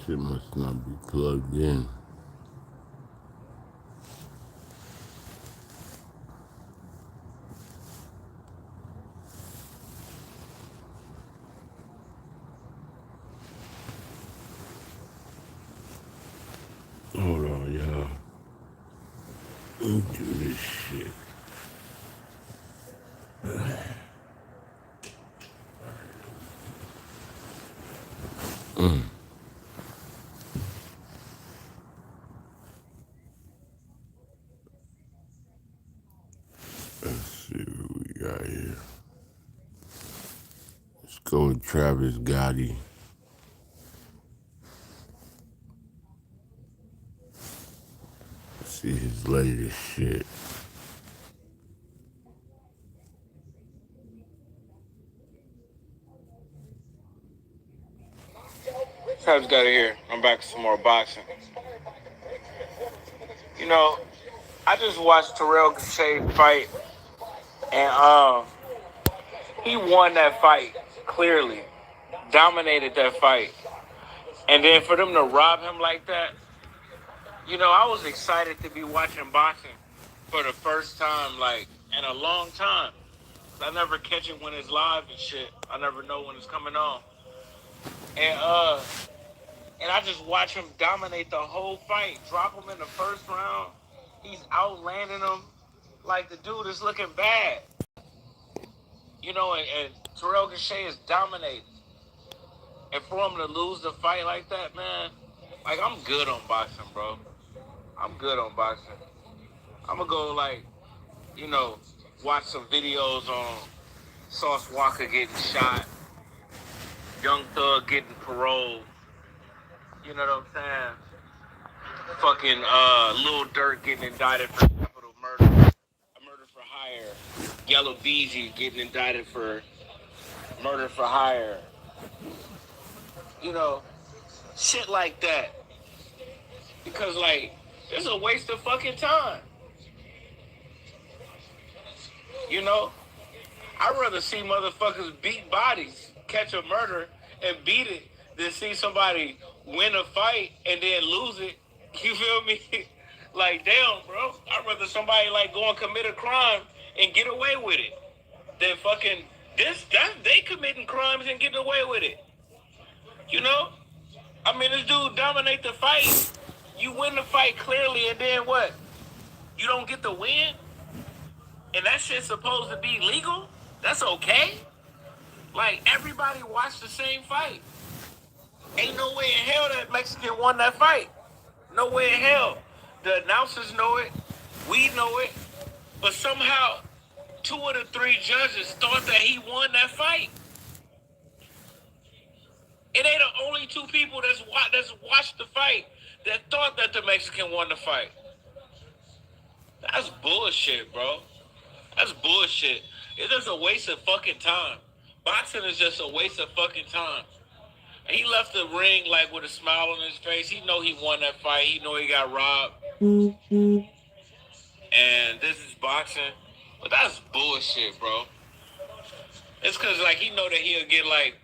Shit must not be plugged in. Hold on, y'all. Let me do this shit. Let's see what we got here. Let's go with Travis Gotti. See his latest shit. Travis Gotti here. I'm back with some more boxing. You know, I just watched Terrell Gausha fight, and he won that fight clearly, dominated that fight, and then for them to rob him like that, you know, I was excited to be watching boxing for the first time, like, in a long time. I never catch it when it's live and shit. I never know when it's coming on. And I just watch him dominate the whole fight, drop him in the first round. He's outlanding him like the dude is looking bad. You know, and Terrell Gausha is dominating. And for him to lose the fight like that, man, like, I'm good on boxing, bro. I'm good on boxing. I'm going to go, like, you know, watch some videos on Sauce Walker getting shot, Young Thug getting paroled. You know what I'm saying? Fucking Lil Durk getting indicted for capital murder, a murder for hire. Yellow Beezy getting indicted for murder for hire. You know, shit like that. Because, like, it's a waste of fucking time. You know? I'd rather see motherfuckers beat bodies, catch a murder, and beat it than see somebody win a fight and then lose it. You feel me? Like, damn, bro. I'd rather somebody, like, go and commit a crime and get away with it than fucking they committing crimes and getting away with it. You know? I mean, this dude dominate the fight. You win the fight clearly, and then what? You don't get the win? And that shit's supposed to be legal? That's okay? Like, everybody watched the same fight. Ain't no way in hell that Mexican won that fight. No way in hell. The announcers know it. We know it. But somehow, 2 of the 3 judges thought that he won that fight. It ain't the only 2 people that's watched the fight that thought that the Mexican won the fight. That's bullshit, bro. That's bullshit. It's just a waste of fucking time. Boxing is just a waste of fucking time. And he left the ring like with a smile on his face. He know he won that fight. He know he got robbed. And this is boxing. But that's bullshit, bro. It's because, like, he know that he'll get, like,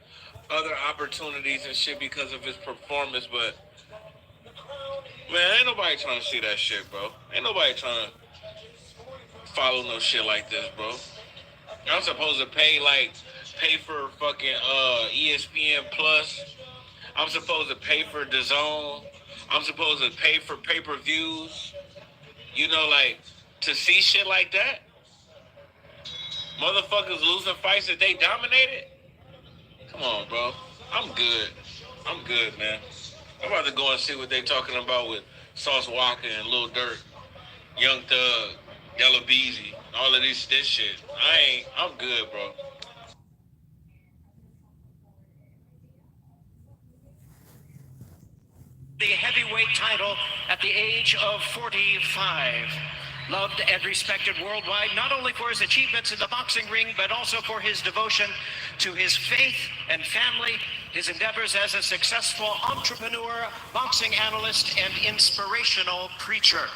other opportunities and shit because of his performance. But, man, ain't nobody trying to see that shit, bro. Ain't nobody trying to follow no shit like this, bro. I'm supposed to pay for fucking ESPN Plus. I'm supposed to pay for DAZN. I'm supposed to pay for pay-per-views. You know, like, to see shit like that? Motherfuckers losing fights that they dominated? Come on, bro. I'm good. I'm good, man. I'm about to go and see what they talking about with Sauce Walker and Lil Durk, Young Thug, Yellow Beezy, all of this shit. I'm good, bro. The heavyweight title at the age of 45. Loved and respected worldwide, not only for his achievements in the boxing ring, but also for his devotion to his faith and family, his endeavors as a successful entrepreneur, boxing analyst, and inspirational preacher.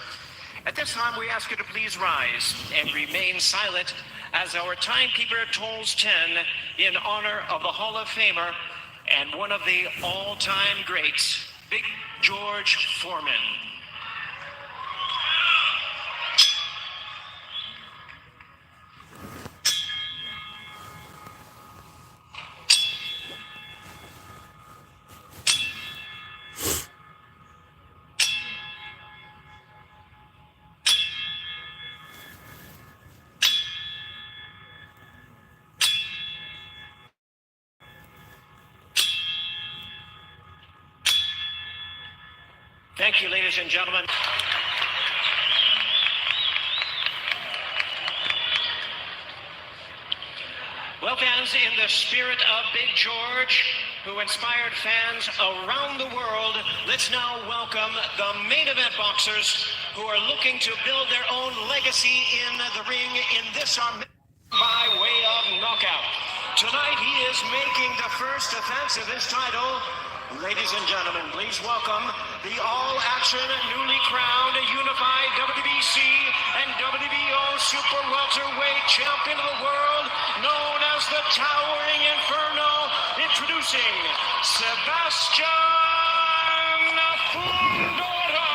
At this time, we ask you to please rise and remain silent as our timekeeper tolls 10 in honor of the Hall of Famer and one of the all-time greats, Big George Foreman. Thank you, ladies and gentlemen. Well, fans, in the spirit of Big George, who inspired fans around the world, let's now welcome the main event boxers who are looking to build their own legacy in the ring in this by way of knockout. Tonight, he is making the first defense of his title. Ladies and gentlemen, please welcome the all-action, newly crowned, unified WBC and WBO Super Welterweight Champion of the world, known as the Towering Inferno, introducing Sebastian Fundora.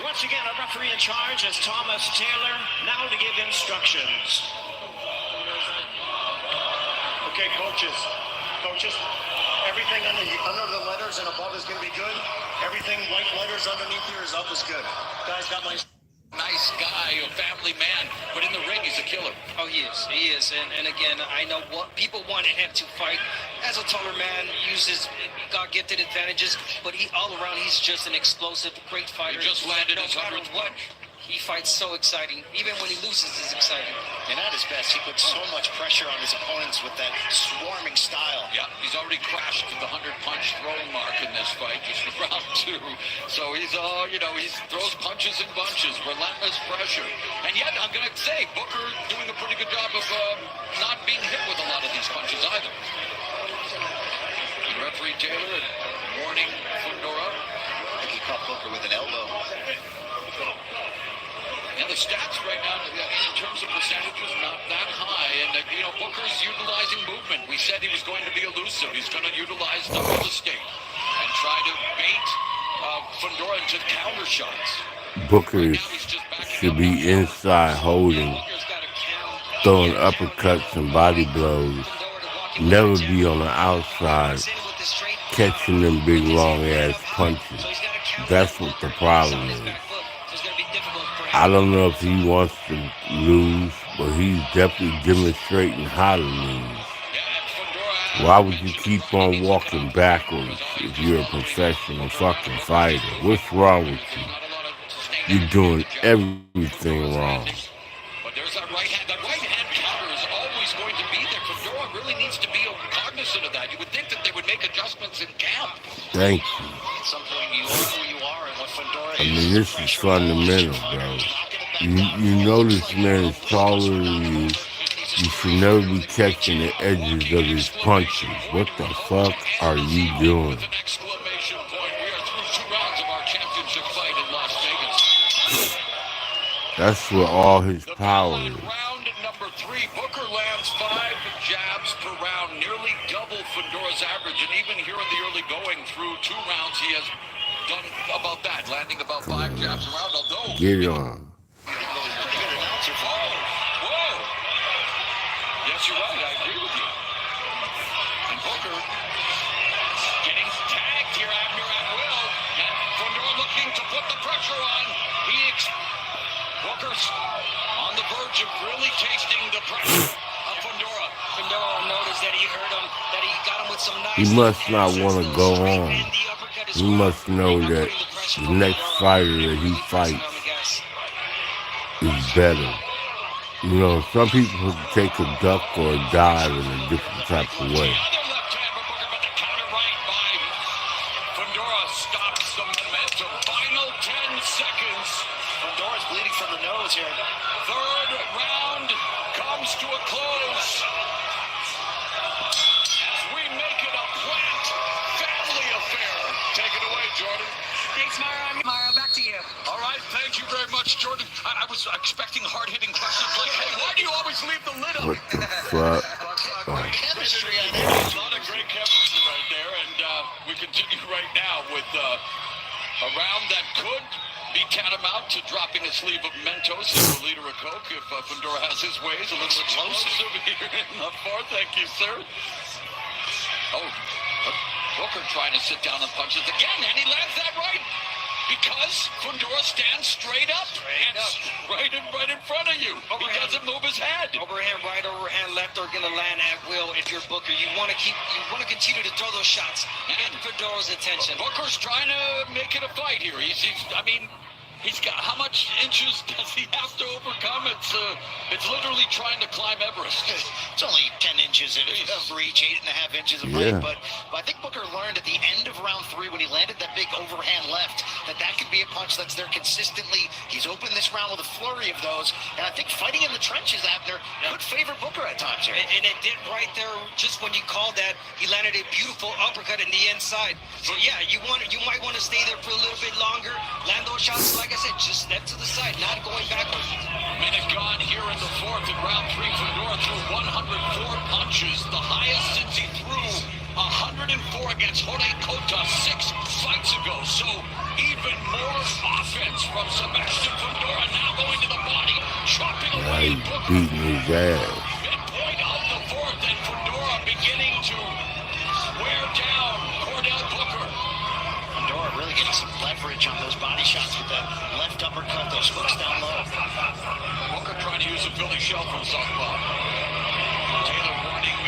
Once again, our referee in charge is Thomas Taylor, now to give instructions. Okay, coaches, everything under the letters and above is going to be good. Everything white letters underneath here is up is good. Guys, got my... Nice guy, a family man, but in the ring he's a killer. Oh, he is. And again, I know what people wanted him to fight. As a taller man, uses God-gifted advantages, but all around, he's just an explosive, great fighter. He just landed his no matter 100th what. He fights so exciting. Even when he loses, it's exciting. And at his best, he puts so much pressure on his opponents with that swarming style. Yeah, he's already crashed the 100-punch throwing mark in this fight, just for round 2. So he's, he throws punches and bunches, relentless pressure. And yet, I'm going to say, Booker doing a pretty good job of not being hit with a lot of these punches either. And referee Taylor warning Fundora. I think he caught Booker with an elbow. And the stats right now, in terms of percentages, not that high. And, Booker's utilizing movement. We said he was going to be elusive. He's going to utilize the real estate and try to bait Fundora into counter shots. Booker should be inside holding, throwing uppercuts and body blows. Never be on the outside, catching them big long-ass punches. That's what the problem is. I don't know if he wants to lose, but he's definitely demonstrating how to lose. Why would you keep on walking backwards if you're a professional fucking fighter? What's wrong with you? You're doing everything wrong. But there's that right hand. That right hand counter is always going to be there. Fundora really needs to be cognizant of that. You would think that they would make adjustments in camp. Thank you. At some point, you are who you are, and what Fundora I mean, this is fundamental, bro. You know this man is taller than you. You should never be catching the edges of his punches. What the fuck are you doing? With an exclamation point, we are through 2 rounds of our championship fight in Las Vegas. That's where all his power is. Round number 3, Booker lands 5 jabs per round, nearly double Fundora's average. And even here in the early going, through 2 rounds, he has done about that, landing about 5 jabs a round. Although, get it on. Yes, you're right. I agree with you. And Booker getting tagged here at will. And Fundora looking to put the pressure on. Booker's on the verge of really tasting the pressure of Fundora. Fundora noticed that he hurt him, that he got him with some nice... He must not want to go on. He must know that the next fighter that he fights is better. You know, some people take a duck or a dive in a different type of way. Fundora stops the momentum. Final 10 seconds. Fundora's bleeding from the nose here. 3rd round comes to a close. As we make it a Plant family affair. Take it away, Jordan. Thanks, Myra. Myra, back to you. All right, thank you very much, Jordan. I was expecting hard-hitting questions like, hey, why do you always leave the lid up? What the fuck? Great chemistry on A lot of great chemistry. we continue right now with a round that could be tantamount to dropping a sleeve of Mentos and a liter of Coke if Fundora has his ways. A little explosive here in the fourth. Thank you, sir. Oh, Booker trying to sit down and punches again, and he lands that right. Because Fundora stands straight up and right in front of you. He doesn't move his head. Overhand right, overhand left are going to land at will if you're Booker. You want to continue to throw those shots. Get Fundora's attention. Booker's trying to make it a fight here. He's got, how much inches does he have to overcome? It's literally trying to climb Everest. It's only 10 inches of reach, 8.5 inches of height. But I think Booker learned at the end of round 3 when he landed that big overhand left that could be a punch that's there consistently. He's opened this round with a flurry of those. And I think fighting in the trenches, Abner, could favor Booker at times here. And it did right there just when you called that. He landed a beautiful uppercut in the inside. So yeah, you might want to stay there for a little bit longer. Land those shots, like I said, just step to the side, not going backwards. Minute gone here in the fourth in round 3. Fundora threw 104 punches, the highest since he threw 104 against Jose Cota 6 fights ago. So even more offense from Sebastian Fundora, now going to the body, chopping away Booker. Beating his ass. Midpoint of the fourth, and Fundora beginning to wear down Cordell Booker. Fundora really getting some leverage on those body shots with that left uppercut, those hooks down low. Booker trying to use a Philly shell from southpaw. Taylor warning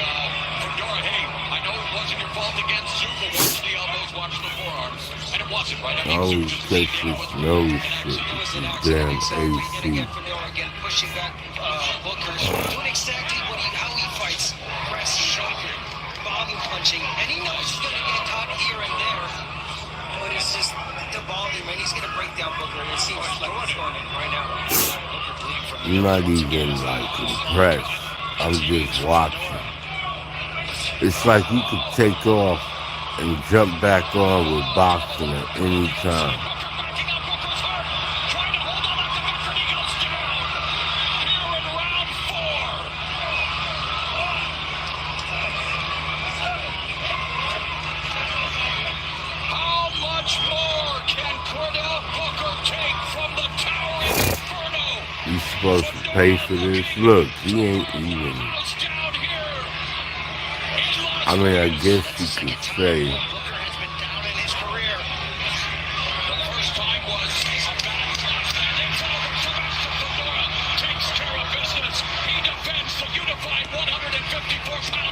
Fundora, hey, I know it wasn't your fault against Zoo, but watch the elbows, watch the forearms. And it wasn't, right? Oh, Texas knows shit. This is damn AC. Again, pushing back Booker, doing exactly how he fights. Pressing, volume punching, and he knows he's going to get caught here and there. But it's just the volume, and he's going to break down Booker, and it seems like what's going on right now. I'm not even like impressed. I'm just watching. It's like you could take off and jump back on with boxing at any time. He's supposed to pay for this. Look, he ain't even. I mean, I guess you could say.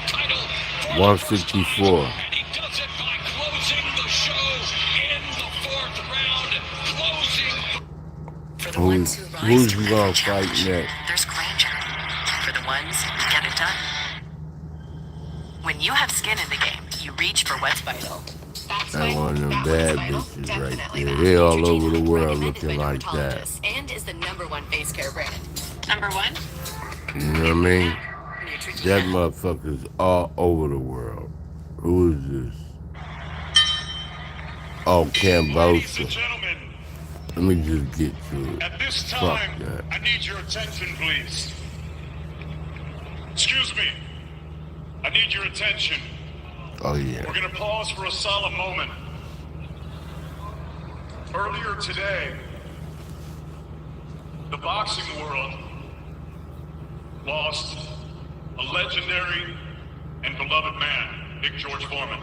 Title. 154. And he does it by closing the show in the fourth round. Closing. For the ones who Who's rise to gonna the fight challenge, next? there's grandeur. For the ones who get it done. When you have skin in the game, you reach for what's vital. That one of them bad bitches right there. They all over the world looking like that. And is the #1 face care brand. #1? You know what I mean? That motherfucker's all over the world. Who is this? Oh, Cambosa. Let me just get to it. At this Fuck time, that. I need your attention, please. Excuse me. I need your attention. Oh, yeah. We're going to pause for a solemn moment. Earlier today, the boxing world lost a legendary and beloved man, Big George Foreman.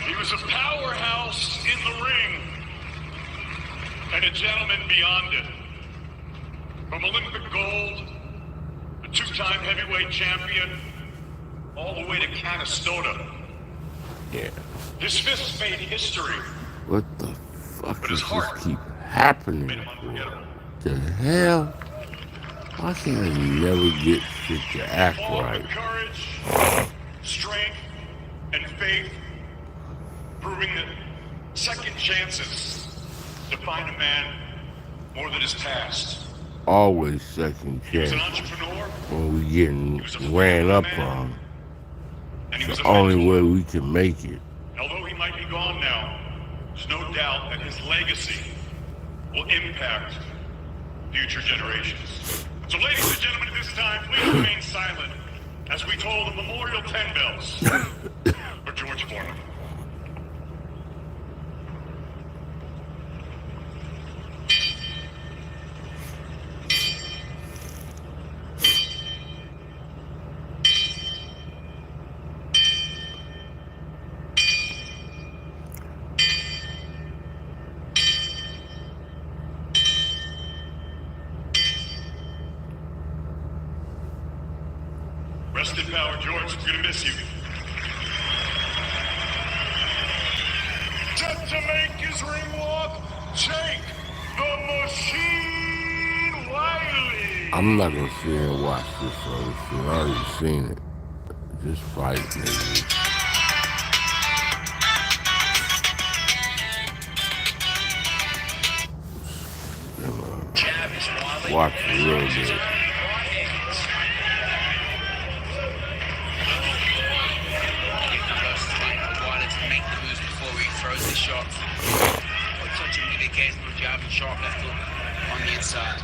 He was a powerhouse in the ring and a gentleman beyond it. From Olympic gold, a two-time heavyweight champion, all the way to Canastota. Yeah. His fists made history. What the fuck does this keep happening for? The hell? Why can't I never get shit to act Fought right? with courage, strength, and faith, proving that second chances define a man more than his past. Always second He was an chance entrepreneur, when we getting ran up on. and he was The a only mentor. way we can make it. Although he might be gone now, there's no doubt that his legacy will impact future generations. So ladies and gentlemen, at this time, please remain silent as we toll the memorial 10 bells. George Foreman. Rest in power, George. We're gonna miss you. Just to make his ring walk, Jake the Machine Wiley. I'm not gonna sit here and watch this other shit. I already seen it. Just fight, nigga. Watch it a little bit. Make the moves before he throws the shots. Touching with the occasional jab and sharp left hook on the inside.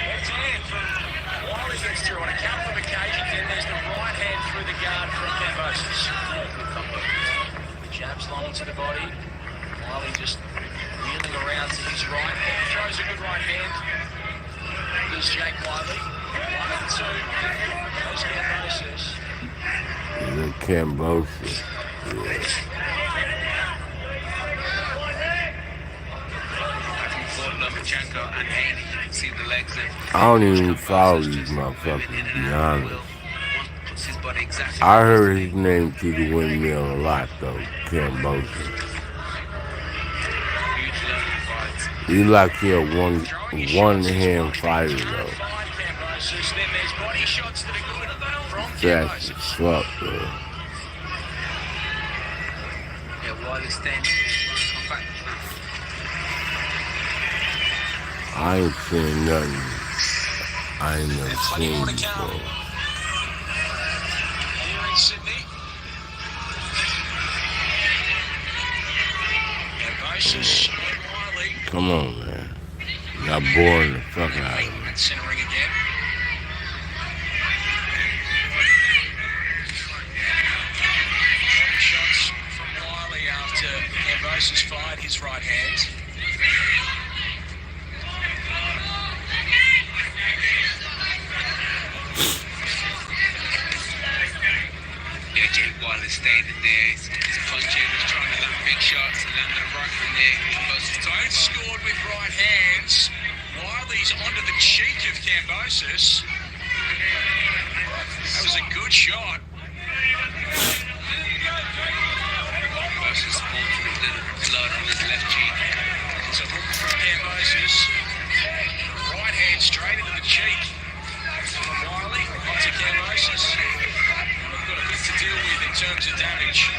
Left hand from Wiley gets through on a couple of occasions, and there's the right hand through the guard from Cambosis. Good combo. The jabs long to the body. Wiley just wheeling around to his right. Throws a good right hand. There's Jake Wiley. 1-2. Those Cambosis. The Cambosis. I don't even follow these motherfuckers, to be honest. I heard his name through the windmill a lot, though, Cambosis. He like he a one-hand fighter, though. Fast as fuck, bro. I ain't seen nothing I ain't never seen before. Here in Sydney. Cambosis, Wiley. Come on, man. Got boring the fuck out of me. And centering again. Shots from Wiley after Cambosis fired his right hand. Yeah, Jake Wiley standing there. He's punching, he's trying to land big shots and land the right from there. Cambosis both scored with right hands. Wiley's onto the cheek of Cambosis. That was a good shot. Cambosis pulls with a little blood on his left cheek. It's a hook from Cambosis. Right hand straight into the cheek from Wiley onto Cambosis. We've got a bit to deal with in terms of damage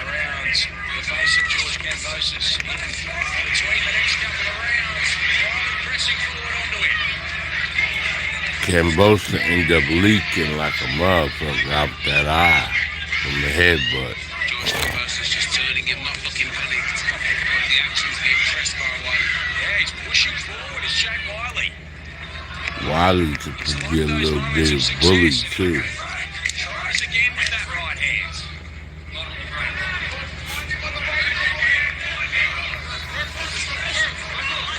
around the face of George Cambosis. Between the next couple of rounds, Wiley pressing forward onto him. Cambosis ended up leaking like a motherfucker out that eye from the headbutt. George Cambosis just turning him, not looking panicked. But the action's being pressed by Wiley. Yeah, he's pushing forward. It's Jake Wiley. Wiley could be a little bit of bully too. Tries again with that right hand.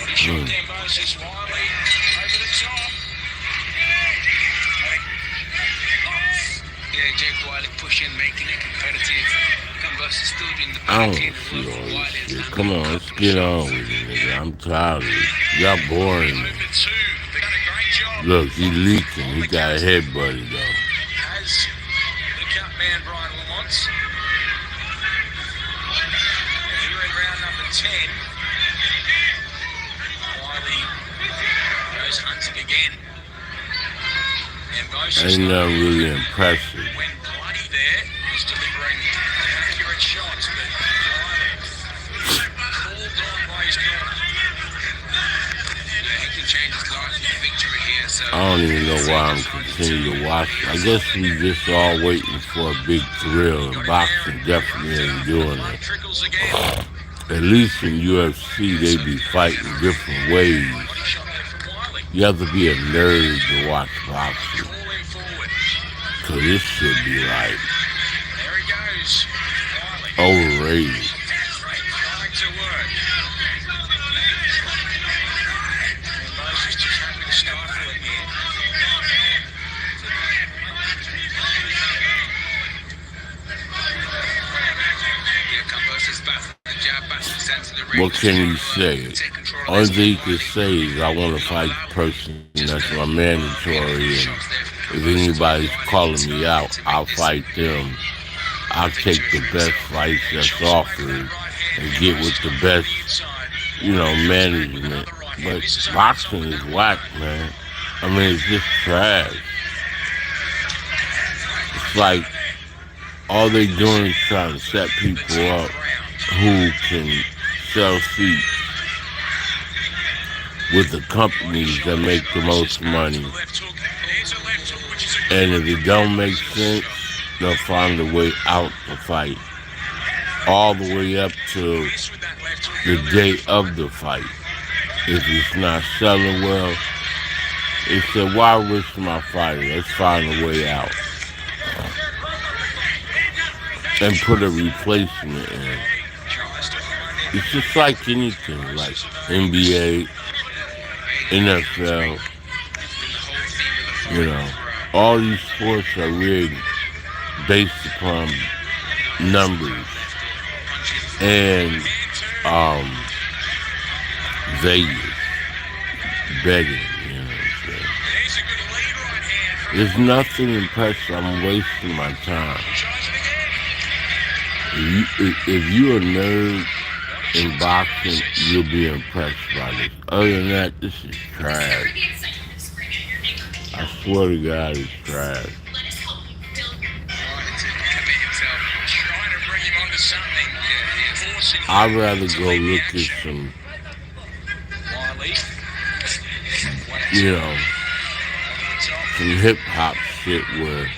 Body shot Cambosis, Wiley over the top. Yeah, Jake Wiley pushing, making it competitive. Cambosis still doing the I don't see all this shit. Come on, let's get on with it, nigga. I'm tired of it. Y'all boring me. Look, he leaking. He got a head buddy, though. As the cut man Brian Lamont. Here in round number 10. Wiley goes hunting again. Ain't nothing really impressive. When Bloody there is delivering accurate shots, but Wiley called on by his corner. He can change his life with a victory here, so I don't even know why I'm continuing to watch it. I guess we just all waiting for a big thrill, and boxing definitely ain't doing it. trickles again. At least in UFC, they be fighting different ways. Body shot there from Wiley. You have to be a nerd to watch boxing. Falling forward. Cause this should be like There he goes. Wiley. overrated. Trying to work. Moses just happy to stifle it here. Here come Moses back. Jab back to the centre of the ring. What can you say? Only thing you can say is I want to fight the person. That's my mandatory. And if anybody's calling me out, I'll fight them. I'll take the best fights that's offered and get with the best, management. But boxing is whack, man. I mean, it's just trash. It's like all they doing is trying to set people up who can sell seats with the companies that make the most money. And if it don't make sense, they'll find a way out to fight. All the way up to the day of the fight. If it's not selling well, they said, why risk my fighter? Let's find a way out. And put a replacement in. It's just like anything, like NBA, NFL, all these sports are rigged based upon numbers and Vegas betting, There's nothing impressive. I'm wasting my time. If you're a nerd in boxing, you'll be impressed by this. Other than that, this is trash. I swear to God, it's trash. I'd rather go look at some, some hip hop shit where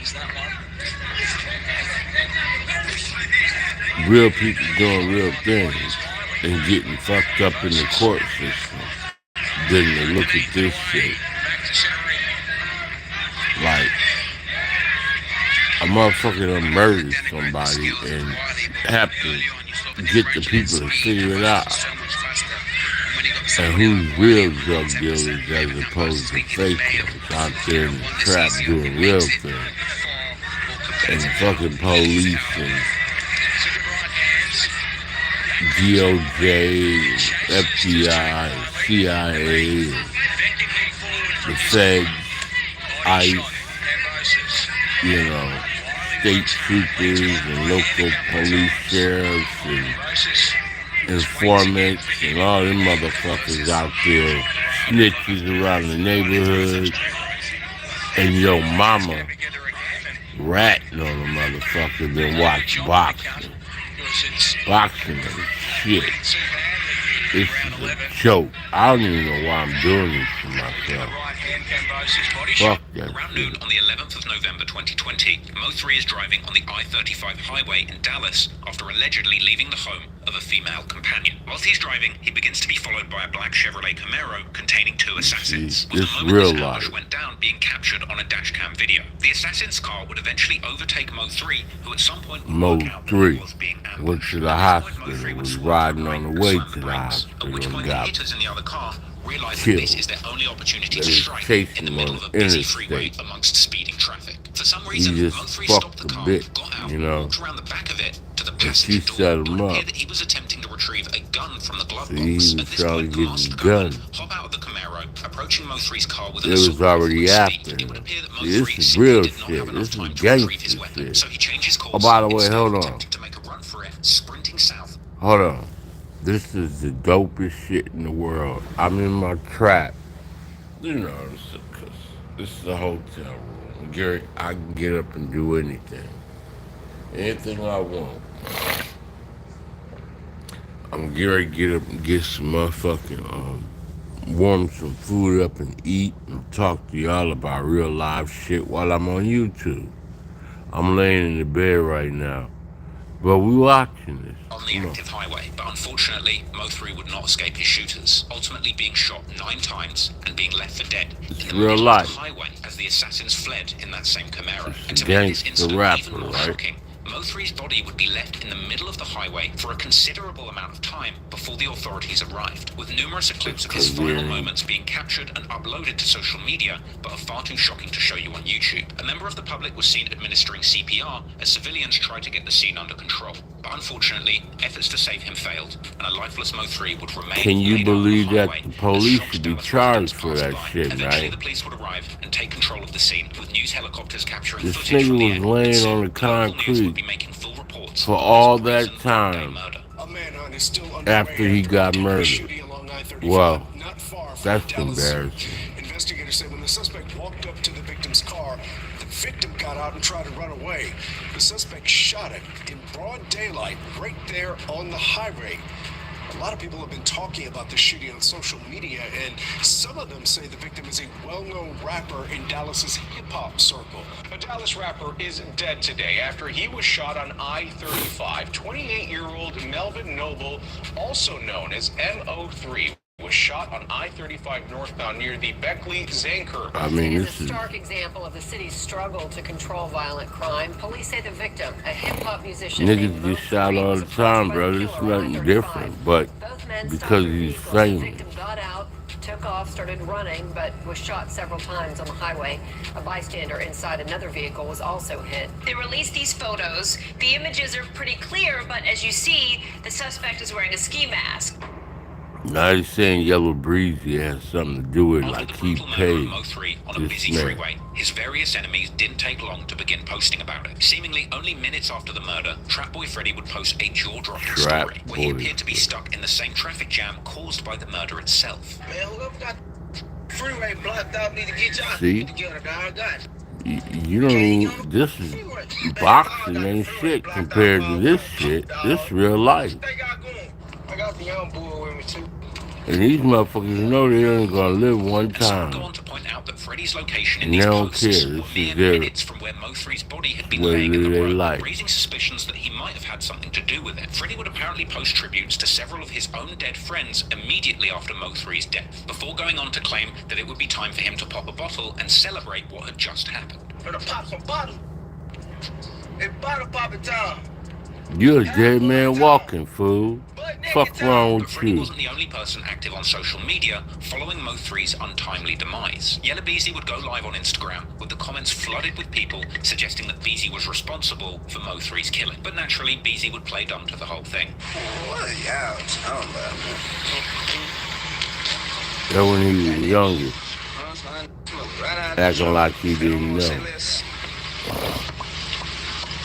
real people doing real things and getting fucked up in the court system than to look at this shit. Like, a motherfucker done murdered somebody and have to get the people to figure it out. And who's real drug dealers as opposed to fake ones out there in the trap doing real things. And the fucking police and DOJ, and FBI, and CIA, and the feds, ICE, state troopers and local police sheriffs and informants and all them motherfuckers out there, snitches around the neighborhood, and your mama ratting on a motherfucker then watch boxing. Boxing is shit. This is a joke. I don't even know why I'm doing this to myself. Fuck that Around shit. noon on the 11th of November 2020, Mo3 is driving on the I-35 highway in Dallas after allegedly leaving the home of a female companion. Whilst he's driving, he begins to be followed by a black Chevrolet Camaro containing two assassins. With This the moment real this ambush life. went down being captured on a dashcam video. The assassin's car would eventually overtake Mo3, who at some point would work out that he was being ambushed. Went to the At this point, hospital. Mo3 would Was swerve riding right, on the way slam to the brakes, hospital at which and point the got hitters in the other car realize that killed. this is their only opportunity They to was strike chasing in the him middle on of a the busy freeway interstate. amongst speeding traffic. For some He reason, just Mo3 fucked stopped the a car, bitch, got out, you know. walked around the back of it to the And passenger she door. set It him would appear up. that he was attempting to retrieve a gun from the glove So box. he was At this trying point, to the get his masked gunman gun. hop out of the Camaro, approaching Mo3's car with an It was assault rifle already at after speed. It would him. appear that See, this Mo3 is simply real did not shit. have enough This is time to retrieve his gangster weapon, shit. so he changed his course. Oh, by the way, instead hold on. attempting to make a run for it, sprinting south. Hold on. This is the dopest shit in the world. I'm in my trap. This is a hotel room. Gary, I can get up and do anything. Anything I want. I'm Gary, get up and get some motherfucking, warm some food up and eat and talk to y'all about real life shit while I'm on YouTube. I'm laying in the bed right now. But we watching this. On the active highway, but unfortunately, Mo3 would not escape his shooters, ultimately being shot 9 times and being left for dead in the real middle life. of the highway as the assassins fled in that same Camaro. And to It's make this gangsta incident rapper, even more right? shocking, Mo3's body would be left in the middle of the highway for a considerable amount of time before the authorities arrived, with numerous clips of his final moments being captured and uploaded to social media, but are far too shocking to show you on YouTube. A member of the public was seen administering CPR as civilians tried to get the scene under control. But unfortunately, efforts to save him failed, and a lifeless Mo3 would remain. Can you laid out on the believe that highway the as police shocked should be Dallas charged residents for passed that by. shit, Eventually, right? the police would arrive and take control of the scene, with news helicopters capturing This footage from the nigga end. was laying And soon, on the local news would be concrete making full reports for on all this that brazen time murder. A manhunt is still underway after he got murdered. shooting along I-35, Well, not far from that's Dallas. embarrassing. Investigators say when the suspect walked up to the victim's car, the victim got out and tried to run away. The suspect shot him in broad daylight right there on the highway. A lot of people have been talking about the shooting on social media, and some of them say the victim is a well-known rapper in Dallas's hip-hop circle. A Dallas rapper is dead today after he was shot on I-35. 28-year-old Melvin Noble, also known as MO3, was shot on I-35 northbound near the Beckley-Zanker. I mean, It this is a is stark example of the city's struggle to control violent crime. Police say the victim, a hip-hop musician, niggas get shot all the time, bro. This is nothing different, but because he's The famous. victim got out, took off, started running, but was shot several times on the highway. A bystander inside another vehicle was also hit. They released these photos. The images are pretty clear, but as you see, the suspect is wearing a ski mask. Now he's saying Yellow Breezy has something to do with it, After like the he brutal murder paid of Mo3 on a this busy man. freeway, his various enemies didn't take long to begin posting about it. Seemingly only minutes after the murder, Trap Boy Freddy would post a jaw-dropping Trap story where he Boy appeared to be stuck in the same traffic jam caused by the murder itself. Man, whoever got the freeway blocked out need to get y'all See? together, dog. God. You don't even, this is boxing ain't shit compared to this shit. This real life. I got the young boy with me too. And these motherfuckers know they ain't gonna live one And some go time. on to point out that Freddy's location in And they these don't posts care. were This mere is their minutes from where Mo3's body had been way laying to in the live their road, life. raising suspicions that he might have had something to do with it. Freddy would apparently post tributes to several of his own dead friends immediately after Mo3's death, before going on to claim that it would be time for him to pop a bottle and celebrate what had just happened. Gonna pop some bottle. It's bottle popping time. You're a dead man walking, fool. Fuck wrong But with Freddy you? wasn't the only person active on social media following Mo3's untimely demise. Yella Beezy would go live on Instagram, with the comments flooded with people suggesting that Beezy was responsible for Mo3's killing. But naturally, Beezy would play dumb to the whole thing. What are y'all talking about? That when he was younger, acting like he didn't know.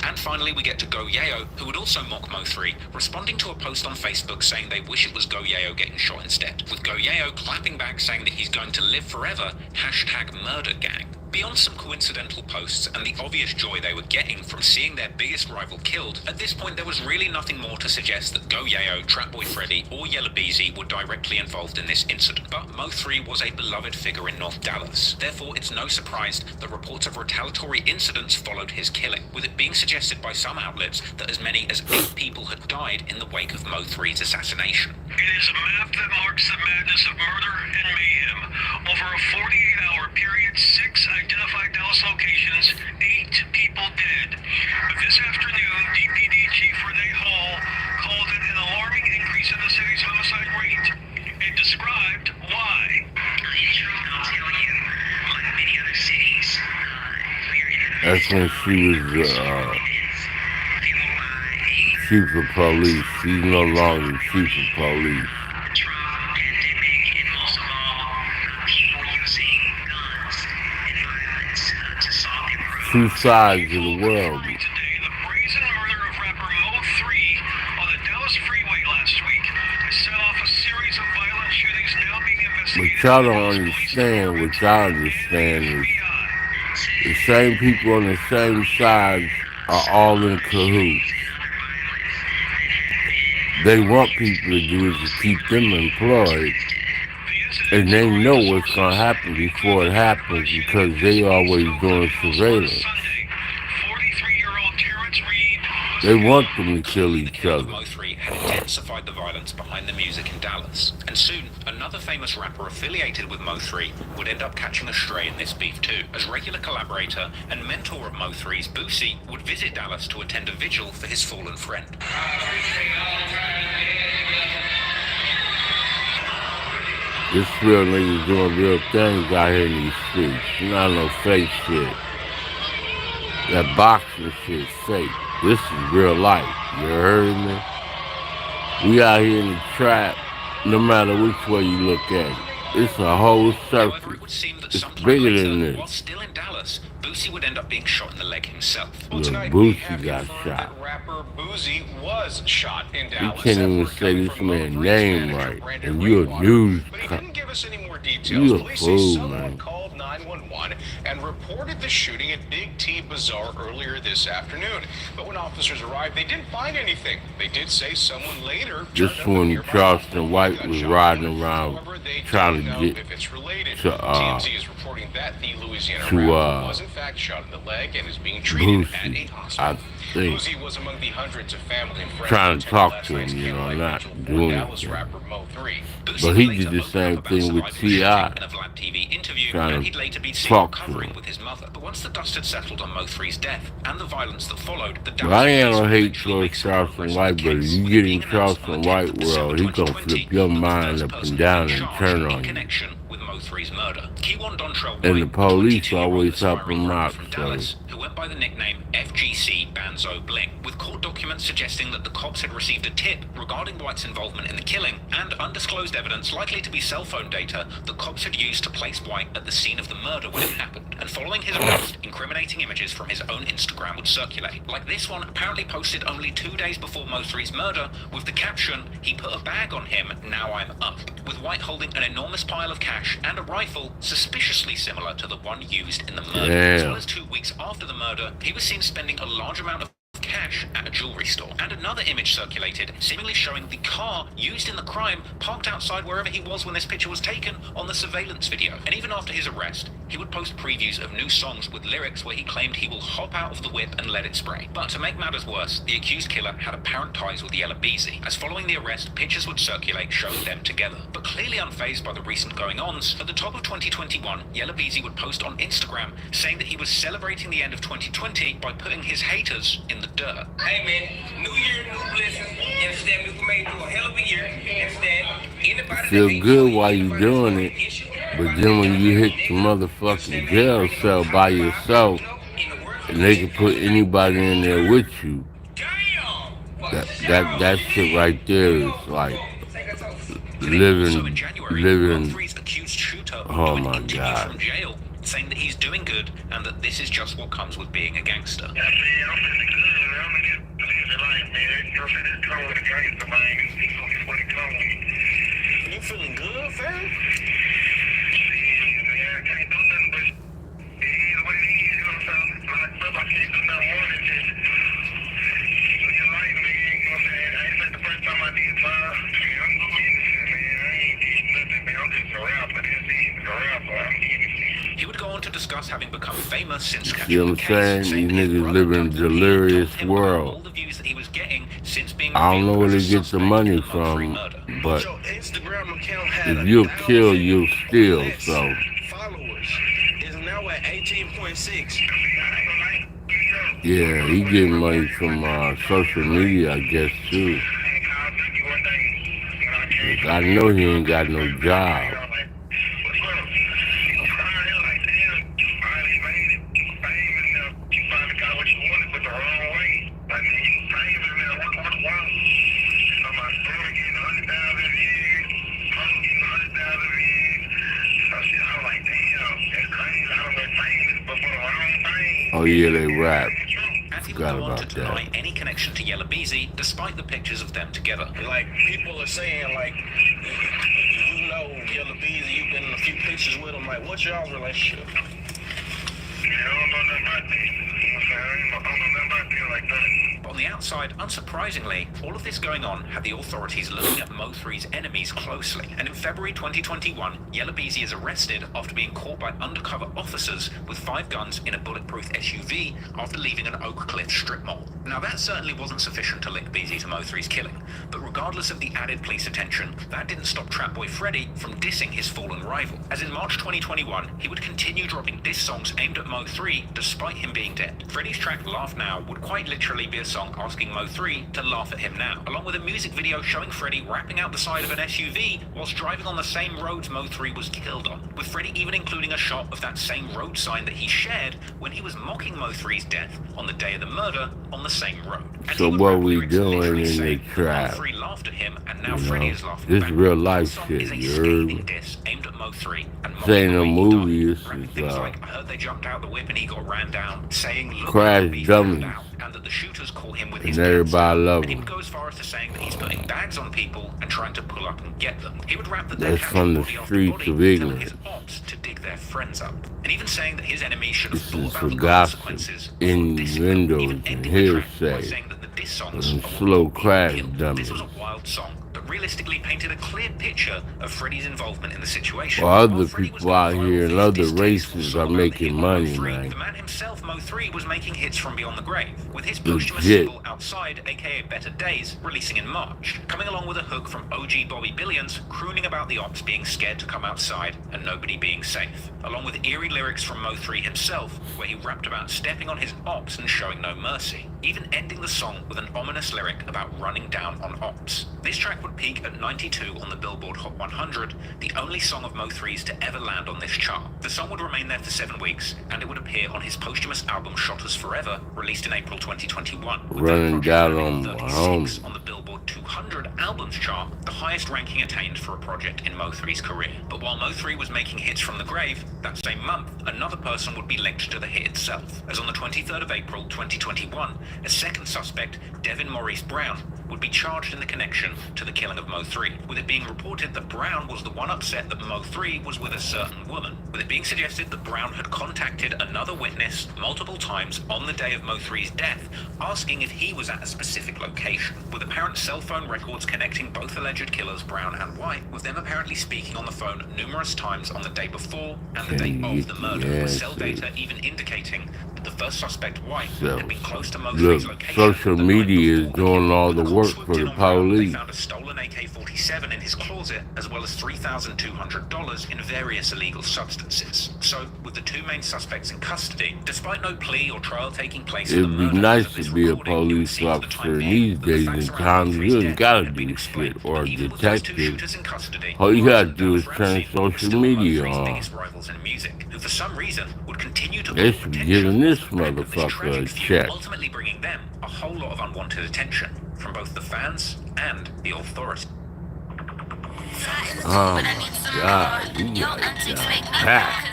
And finally, we get to Go Yayo, who would also mock Mo3, responding to a post on Facebook saying they wish it was Go Yayo getting shot instead, with Go Yayo clapping back saying that he's going to live forever, #MurderGang. Beyond some coincidental posts and the obvious joy they were getting from seeing their biggest rival killed, at this point there was really nothing more to suggest that Go Yayo, Trap Boy Freddy, or Yella Beezy were directly involved in this incident. But Mo3 was a beloved figure in North Dallas. Therefore, it's no surprise that reports of retaliatory incidents followed his killing, with it being suggested by some outlets that as many as 8 people had died in the wake of Mo3's assassination. It is a map that marks the madness of murder and mayhem. Over a 48-hour period, 6 identified Dallas locations, 8 people dead. But this afternoon, DPD Chief Renee Hall called it an alarming increase in the city's homicide rate and described why. That's when she was chief of police. She's no longer chief of police. Two sides of the world. But y'all don't understand what y'all understand is the same people on the same sides are all in cahoots. They want people to do is to keep them employed. And they know what's going to happen before it happens because they always doing surveillance. They want them to kill The each killing of other. Mo3 had intensified the violence behind the music in Dallas, and soon another famous rapper affiliated with Mo3 would end up catching a stray in this beef too, as regular collaborator and mentor of Mo3's Boosie would visit Dallas to attend a vigil for his fallen friend. This real niggas doing real things out here in these streets. Not no fake shit. That boxing shit fake. This is real life. You heard me? We out here in the trap, no matter which way you look at it. It's a whole circle. However, it would seem that It's sometime bigger later, than while this. still in Dallas, Boosie would end up being shot in the leg himself. Well, Little tonight we have Boosie got confirmed shot. that rapper Boosie was shot in You Dallas. can't That even word say coming this from man's Mo3's name manager, right. Brandon And you a Rainwater. news But he cunt. didn't give us any more details. You a Police say fool, someone man. called 911 and reported the shooting at Big T Bazaar earlier this afternoon. But when officers arrived, they didn't find anything. They did say someone later This turned up a when nearby Charleston White was gunshot riding wound. around However, they trying don't to know get if it's related. to TMZ is reporting that the Louisiana to, rapper was in fact shot in the leg and is being treated at a Boosie, hospital. I think. Boosie was among the hundreds of family and friends Trying who to attended talk last to night's him, you know, candlelight not vigil for doing Dallas anything. rapper Mo3. But he did the same thing with T.I. in a Vlad TV interview, Trying and to he'd later be seen talk to recovering him. with his mother. But once the dust had settled on Mo3's death and the violence that followed, the Well, I ain't Dallas no police hate eventually towards made some Charleston progress White, on but the if case, you with get it in being announced on Charleston the 10th White of December world, he gonna 2020 flip your that the mind first up person and down to be and charged turn in on you. connection with Mo3's murder. Keywan Dontrell And the White, police 22-year-old always help aspiring him rapper out, from so Dallas, who went by the nickname FGC Banzo Bling, with court documents suggesting that the cops had received a tip regarding White's involvement in the killing and undisclosed evidence likely to be cell phone data that cops had used to place White at the scene of the murder when it happened. And following his arrest, incriminating images from his own Instagram would circulate. Like this one, apparently posted only 2 days before Mo3's murder, with the caption, "He put a bag on him, now I'm up," with White holding an enormous pile of cash and a rifle suspiciously similar to the one used in the murder. As well as 2 weeks after the murder, he was seen spending a large amount of cash at a jewelry store. And another image circulated, seemingly showing the car used in the crime parked outside wherever he was when this picture was taken on the surveillance video. And even after his arrest, he would post previews of new songs with lyrics where he claimed he will hop out of the whip and let it spray. But to make matters worse, the accused killer had apparent ties with Yella Beezy, as following the arrest, pictures would circulate showing them together. But clearly unfazed by the recent going-ons, at the top of 2021, Yella Beezy would post on Instagram saying that he was celebrating the end of 2020 by putting his haters in the dirt. Hey man, new year, new blessings. You understand me? We made through a hell of a year. You understand? Anybody feel that good while you doing it, but then when you hit the motherfucking jail cell by yourself, and they can put anybody in there with you, that shit right there is like living. Oh my God. From jail, saying that he's doing good and that this is just what comes with being a gangster. You feeling good, fam? He would go on to discuss having become famous since You catching know the what I'm case, saying? These niggas live in a delirious world. the views that he was getting since being I don't know where revealed they as a get the suspect money in the Mo3 from, murder. but Your Instagram account had if you'll kill, you'll steal, so. followers is now at 18.6. Yeah, he getting money from social media, I guess, too. 'Cause I know he ain't got no job. Oh yeah, they rap. And he would Forgot go on to about deny that. any connection to Yella Beezy, despite the pictures of them together. Like, people are saying, like, you know Yella Beezy, you've been in a few pictures with him. Like, what's y'all's relationship? I don't know nothing about this. On the outside, unsurprisingly, all of this going on had the authorities looking at Mo3's enemies closely. And in February 2021, Yellowbeezy is arrested after being caught by undercover officers with 5 guns in a bulletproof SUV after leaving an Oak Cliff strip mall. Now that certainly wasn't sufficient to link Beezy to Mo3's killing, but regardless of the added police attention, that didn't stop Trap Boy Freddy from dissing his fallen rival. As in March 2021, he would continue dropping diss songs aimed at Mo3 despite him being dead. Freddy's track Laugh Now would quite literally be a song asking Mo3 to laugh at him now, along with a music video showing Freddy rapping out the side of an SUV whilst driving on the same roads Mo3 was killed on, with Freddy even including a shot of that same road sign that he shared when he was mocking Mo3's death on the day of the murder on the same road. And so what we doing in the trap? Mo3 laughed at him, and now Freddy is laughing this back. real life shit, you heard me? Aimed at Mo3 and this ain't no movie, this things is like, I heard they jumped out the whip and he got ran down, saying look Crash Dummies, and that the shooters call him with and his everybody love and he him. would go as far as to saying that he's putting bags on people and trying to pull up and get them. He would rap that That's from the streets of ignorance. ops to dig their friends up, and even saying that his enemy should have This thought is about for the gossip, consequences. innuendos, and hearsay, and slow crash dummies. This was a wild song that realistically painted a clear picture of Freddy's involvement in the situation. Well, other people out here in other races are making money, man. The man himself, Mo3, was making hits from beyond the grave, with his posthumous single Outside, aka Better Days, releasing in March, coming along with a hook from OG Bobby Billions, crooning about the ops being scared to come outside and nobody being safe, along with eerie lyrics from Mo3 himself, where he rapped about stepping on his ops and showing no mercy, even ending the song with an ominous lyric about running down on ops. This track would peak at 92 on the Billboard Hot 100, the only song of Mo3's to ever land on this chart. The song would remain there for 7 weeks, and it would appear on his posthumous album Shot Us Forever, released in April 2021. Running down on my homies. On the Billboard 200 albums chart, the highest ranking attained for a project in Mo3's career. But while Mo3 was making hits from the grave, that same month, another person would be linked to the hit itself, as on the 23rd of April 2021, a second suspect, Devin Maurice Brown, would be charged in the connection to the killing of Mo3, with it being reported that Brown was the one upset that Mo3 was with a certain woman, with it being suggested that Brown had contacted another witness multiple times on the day of Mo3's death, asking if he was at a specific location, with apparent cell phone records connecting both alleged killers, Brown and White, with them apparently speaking on the phone numerous times on the day before and the day of the murder, with cell data even indicating that the first suspect, White, had been close to Mo3's location. Social media is doing all the work for the police. They found a stolen AK-47 in his closet, as well as $3,200 in various illegal substances. So, with the 2 main suspects in custody, despite no plea or trial taking place, it'd be nice to be a police officer these days and times. You ain't gotta do shit, or a detective. All you gotta do is turn social media on. Who for some reason would continue to they should be giving this motherfucker a check. Ultimately bringing them a whole lot of unwanted attention from both the fans and the authorities. Oh my God, you got it down pat.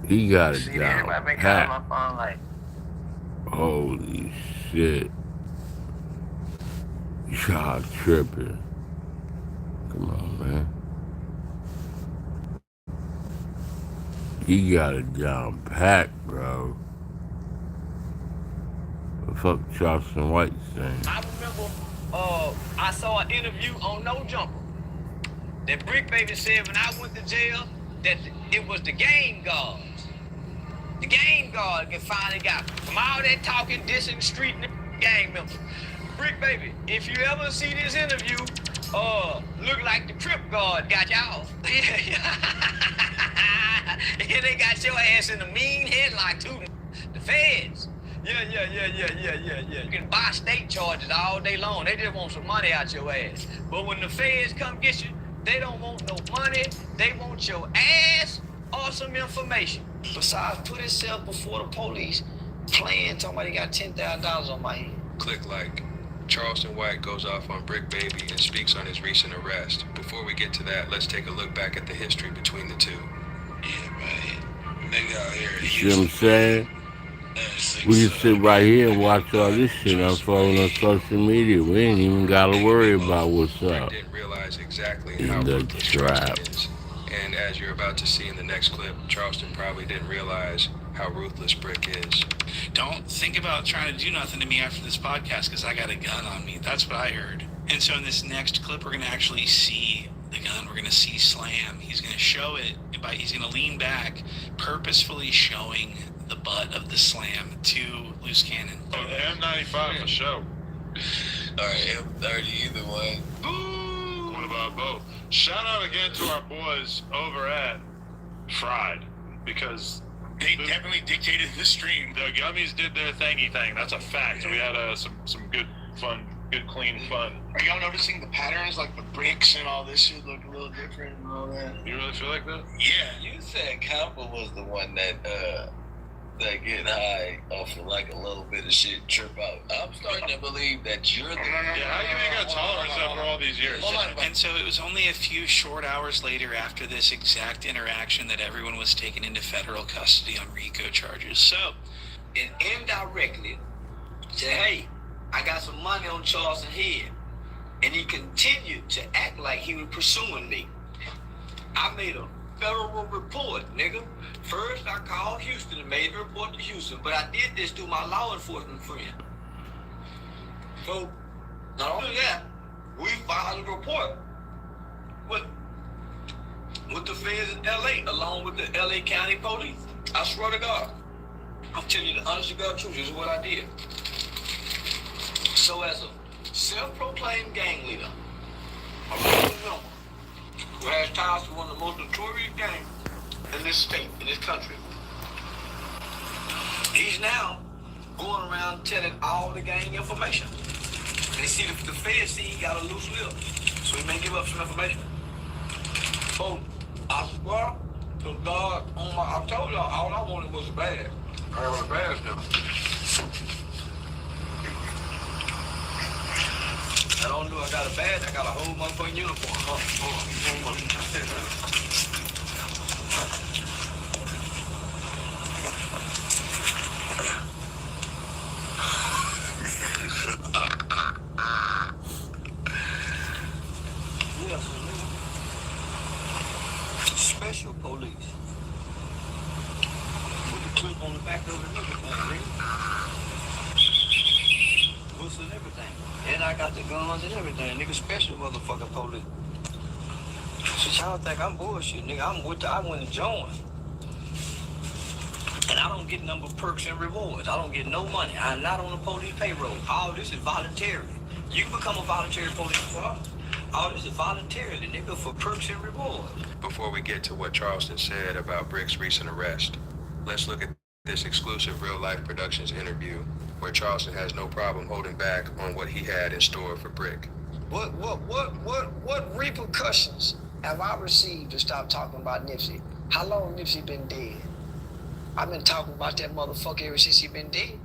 He got it down pat. Holy shit. Y'all tripping. Come on, man. He got it down pat, bro. What the fuck Charleston White saying? I remember I saw an interview on No Jumper that Brick Baby said when I went to jail that it was the game guards. The game guard finally got me. From all that talking, dissing, street gang members. Brick Baby, if you ever see this interview, look like the Crip guard got y'all. And they got your ass in a mean headlock too. The feds. Yeah. You can buy state charges all day long. They just want some money out your ass. But when the feds come get you, they don't want no money. They want your ass or some information. Besides, put himself before the police playing, talking about he got $10,000 on my head. Click like. Charleston White goes off on Brick Baby and speaks on his recent arrest. Before we get to that, let's take a look back at the history between the two. Yeah, man. Nigga out here. You see what I'm saying? We can sit right here and watch all this shit unfold on social media. We ain't even gotta worry about what's up Didn't realize exactly in how the ruthless trap. Charleston is. And as you're about to see in the next clip, Charleston probably didn't realize how ruthless Brick is. Don't think about trying to do nothing to me after this podcast because I got a gun on me. That's what I heard. And so in this next clip, we're going to actually see the gun. We're going to see Slam. He's going to show it. He's going to lean back, purposefully showing the butt of the Slam to Loose Cannon. Oh, the M95 for sure. All right, M30 either way. Boo! What about both? Shout out again to our boys over at Fried, because they definitely dictated the stream. The gummies did their thingy thing. That's a fact. We had some good fun, good clean fun. Are y'all noticing the patterns, like the bricks and all this shit look a little different and all that? You really feel like that? Yeah. You said Compa was the one that get high off of like a little bit of shit, trip out. I'm starting to believe that you're the Yeah, how you ain't got tolerance after all these years? And so it was only a few short hours later after this exact interaction that everyone was taken into federal custody on RICO charges. So, And indirectly said, hey, I got some money on Charleston head. And he continued to act like he was pursuing me. I made a federal report, nigga. First, I called Houston and made a report to Houston, but I did this through my law enforcement friend. So, not only that, we filed a report with the feds in LA, along with the LA County Police. I swear to God. I'm telling you the honest to God truth, this is what I did. So as a self-proclaimed gang leader, a local member, who has ties to one of the most notorious gangs in this state, in this country. He's now going around telling all the gang information. And you see, the feds see he got a loose lip, so he may give up some information. So, I swear to God, I told y'all, all I wanted was a badge. I want a badge now. I don't know I got a badge, I got a whole motherfucking uniform. Special police. With the clip on the back of it and everything, ring. Whistle and everything. And I got the guns and everything, nigga. Special motherfucking police. So y'all think I'm bullshit, nigga. I went and joined. And I don't get number perks and rewards. I don't get no money. I'm not on the police payroll. All this is voluntary. You can become a voluntary police officer. All this is voluntarily, nigga, for perks and rewards. Before we get to what Charleston said about Brick's recent arrest, let's look at this exclusive Real Life Productions interview where Charleston has no problem holding back on what he had in store for Brick. What repercussions have I received to stop talking about Nipsey? How long Nipsey been dead? I've been talking about that motherfucker ever since he been dead.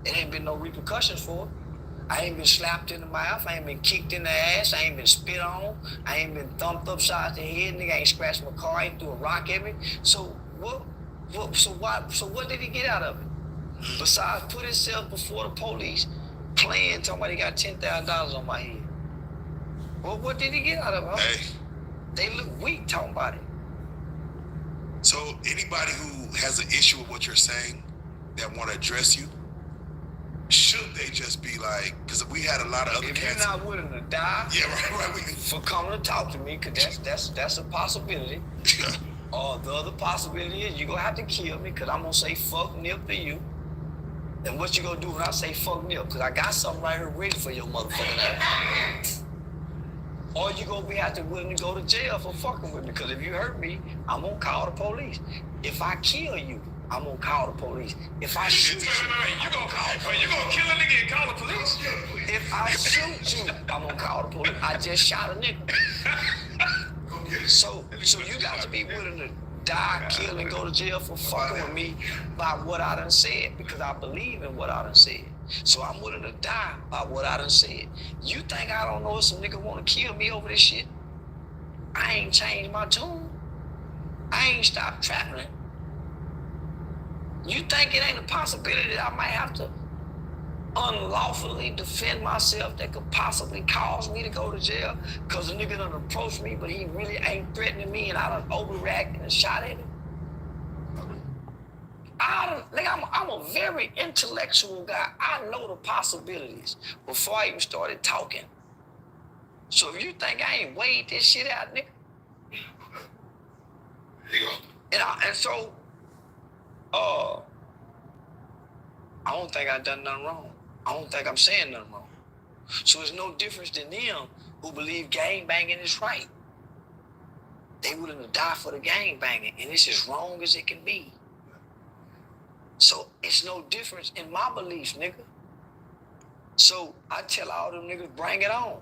It ain't been no repercussions for it. I ain't been slapped in the mouth. I ain't been kicked in the ass. I ain't been spit on. I ain't been thumped upside the head. Nigga ain't scratched my car. I ain't threw a rock at me. So what did he get out of it? Besides put himself before the police, playing, talking about he got $10,000 on my head. Well, what did he get out of it? Huh? Hey. They look weak talking about it. So anybody who has an issue with what you're saying that want to address you, should they just be like, because we had a lot of other cats. If you're not willing to die, yeah, right. For coming to talk to me, because that's a possibility. Or the other possibility is you're going to have to kill me, because I'm going to say fuck Nip to you. And what you going to do when I say fuck Nip? Because I got something right here ready for your motherfucking ass. Or you going to be out there willing to go to jail for fucking with me, because if you hurt me, I'm going to call the police. If I kill you, I'm gonna call the police. If I shoot you, you gonna kill a nigga and call the police? If I shoot you, I'm gonna call the police. I just shot a nigga. So you got to be willing to die, kill, and go to jail for fucking with me by what I done said, because I believe in what I done said. So I'm willing to die by what I done said. You think I don't know if some nigga wanna kill me over this shit? I ain't changed my tune. I ain't stopped trapping. You think it ain't a possibility that I might have to unlawfully defend myself that could possibly cause me to go to jail because a nigga done approached me, but he really ain't threatening me and I done overreacted and shot at him? I'm a very intellectual guy. I know the possibilities before I even started talking. So if you think I ain't weighed this shit out, nigga. And so, I don't think I done nothing wrong. I don't think I'm saying nothing wrong. So it's no difference than them who believe gang banging is right. They willing to die for the gang banging, and it's as wrong as it can be. So it's no difference in my beliefs, nigga. So I tell all them niggas, bring it on.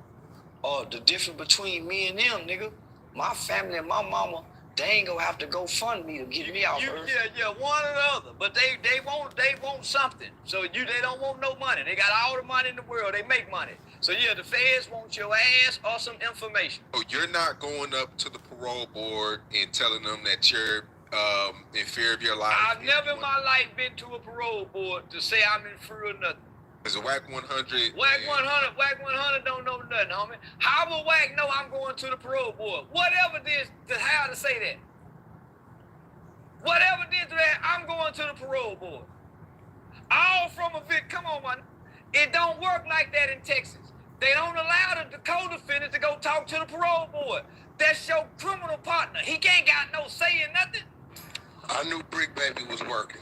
The difference between me and them, nigga, my family and my mama, they ain't gonna have to go fund me to get me out first. Yeah, one or the other. But they want something. So they don't want no money. They got all the money in the world. They make money. So yeah, the feds want your ass or some information. So you're not going up to the parole board and telling them that you're in fear of your life? I've never in my life been to a parole board to say I'm in fear of nothing. Is a WAC 100? WAC 100 don't know nothing, homie. How will WAC know I'm going to the parole board? Whatever did to how to say that. Whatever did to that, I'm going to the parole board. All from a Vic. Come on, man. It don't work like that in Texas. They don't allow the co-defendant to go talk to the parole board. That's your criminal partner. He can't got no say in nothing. I knew Brick Baby was working.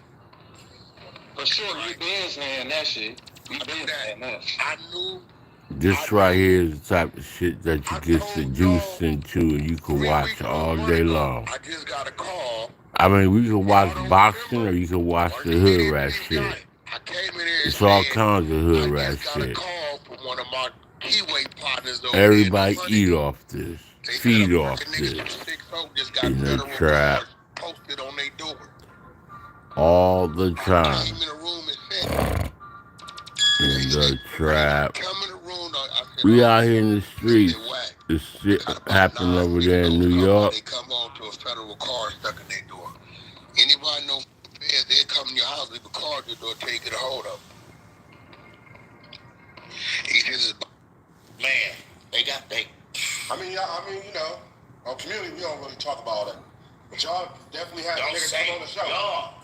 For sure, you businessman that shit. You businessman. I knew. This right here is the type of shit that you get seduced into and you can watch all day long. I just got a call. I mean, we can watch boxing or you can watch the hood rat shit. It's all kinds of hood rat shit. Everybody eat off this, feed off this. In the trap. All the time. In the trap. We out here in the streets. This shit happened over there in New York. They come on to a federal car stuck in their door. Anybody know feds, they come in your house, leave a car at your door, tell you to get a hold of them. He just, man, I mean, you know, on community, we don't really talk about it. But y'all definitely have niggas come on the show. Y'all.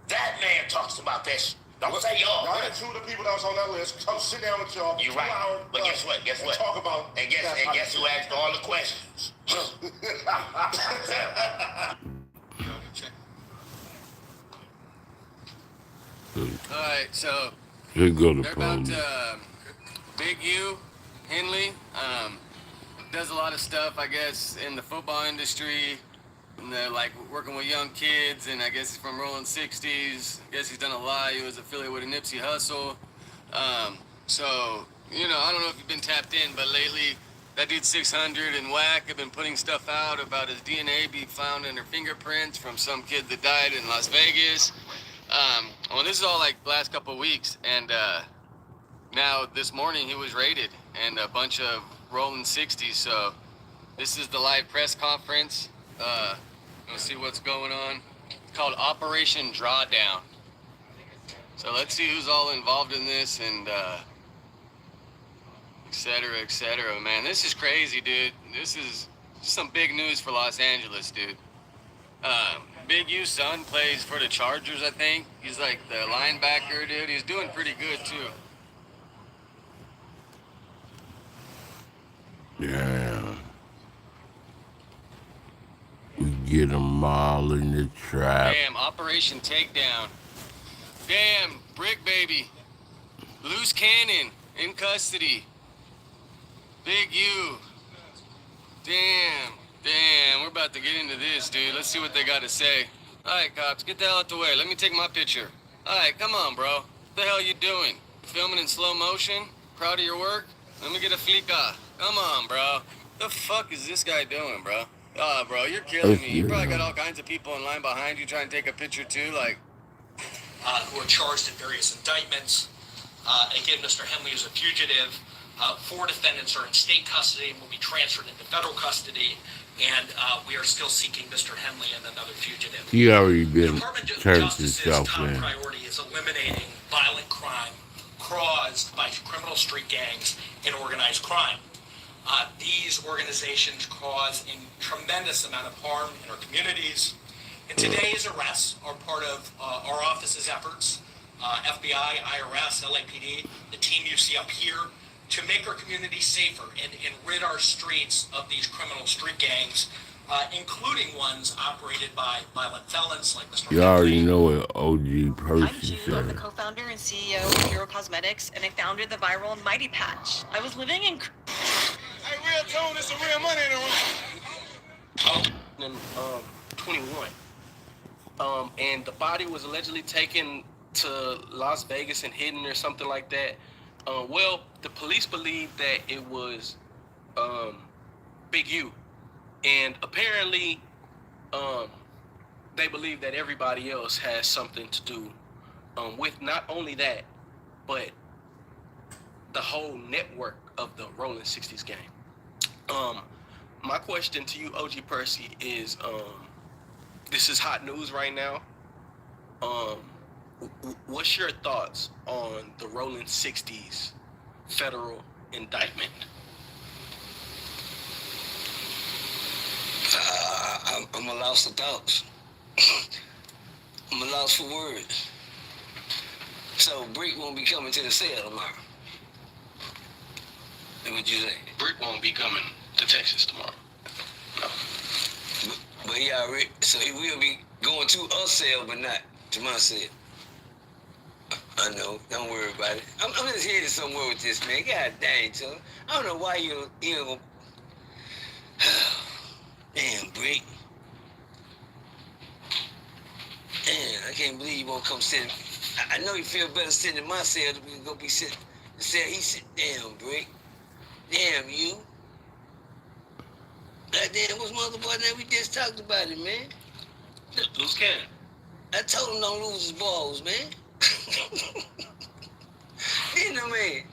That man talks about that shit. Don't say y'all. Y'all had two of the people that was on that list. Come sit down with y'all. You're right. But guess what? Talk about and guess who asked all the questions? Alright, so Should go to they're about police. Big U, Henley, does a lot of stuff, I guess, in the football industry. And they're like working with young kids, and I guess he's from Rolling 60s. I guess he's done a lot. He was affiliated with a Nipsey Hussle. So, you know, I don't know if you've been tapped in, but lately that dude 600 and WAC have been putting stuff out about his DNA being found in their fingerprints from some kid that died in Las Vegas. Well, this is all like last couple of weeks, and now this morning he was raided and a bunch of Rolling 60s. So this is the live press conference. Let's see what's going on. It's called Operation Drawdown. So let's see who's all involved in this and et cetera, et cetera. Man, this is crazy, dude. This is some big news for Los Angeles, dude. Big U's son plays for the Chargers, I think. He's like the linebacker, dude. He's doing pretty good, too. Yeah. We get them all in the trap. Damn, Operation Takedown. Damn, Brick Baby. Loose Cannon in custody. Big U. Damn, we're about to get into this, dude. Let's see what they got to say. All right, cops, get the hell out the way. Let me take my picture. All right, come on, bro. What the hell you doing? Filming in slow motion? Proud of your work? Let me get a flica. Come on, bro. The fuck is this guy doing, bro? Oh, bro, you're killing me. You probably got all kinds of people in line behind you trying to take a picture, too, like... who are charged in various indictments. Again, Mr. Henley is a fugitive. 4 defendants are in state custody and will be transferred into federal custody. And we are still seeking Mr. Henley and another fugitive. He already been Department of turned Justice's himself top in. priority is eliminating violent crime, caused by criminal street gangs and organized crime. These organizations cause a tremendous amount of harm in our communities. And today's arrests are part of our office's efforts, FBI, IRS, LAPD, the team you see up here, to make our communities safer and rid our streets of these criminal street gangs, including ones operated by violent felons like Mr. You already know what OG I'm Percy Ju. I'm the said. co-founder and CEO of Hero Cosmetics, and I founded the viral Mighty Patch. I was living in... Hey, real tone, there's some real money in the room. 21. And the body was allegedly taken to Las Vegas and hidden or something like that. Well, the police believe that it was Big U. And apparently, they believe that everybody else has something to do with not only that, but the whole network of the Rolling 60s game. My question to you, OG Percy, is this is hot news right now. What's your thoughts on the Rolling 60s federal indictment? I'm a loss of thoughts. I'm a loss for words. So Brick won't be coming to the cell tomorrow. That's what you say? Brick won't be coming to Texas tomorrow. No. But he already, so he will be going to a cell, but not to my cell. I know. Don't worry about it. I'm just headed somewhere with this, man. God dang, Tell. I don't know why you know. Damn, Brick. Damn, I can't believe you won't come sit. I know you feel better sitting in my cell than we can go be sitting in the cell. He sit. Damn, Brick. Damn, you. Goddamn, what's my other boy name? We just talked about it, man. Loose cannon. I told him don't lose his balls, man. You know, man.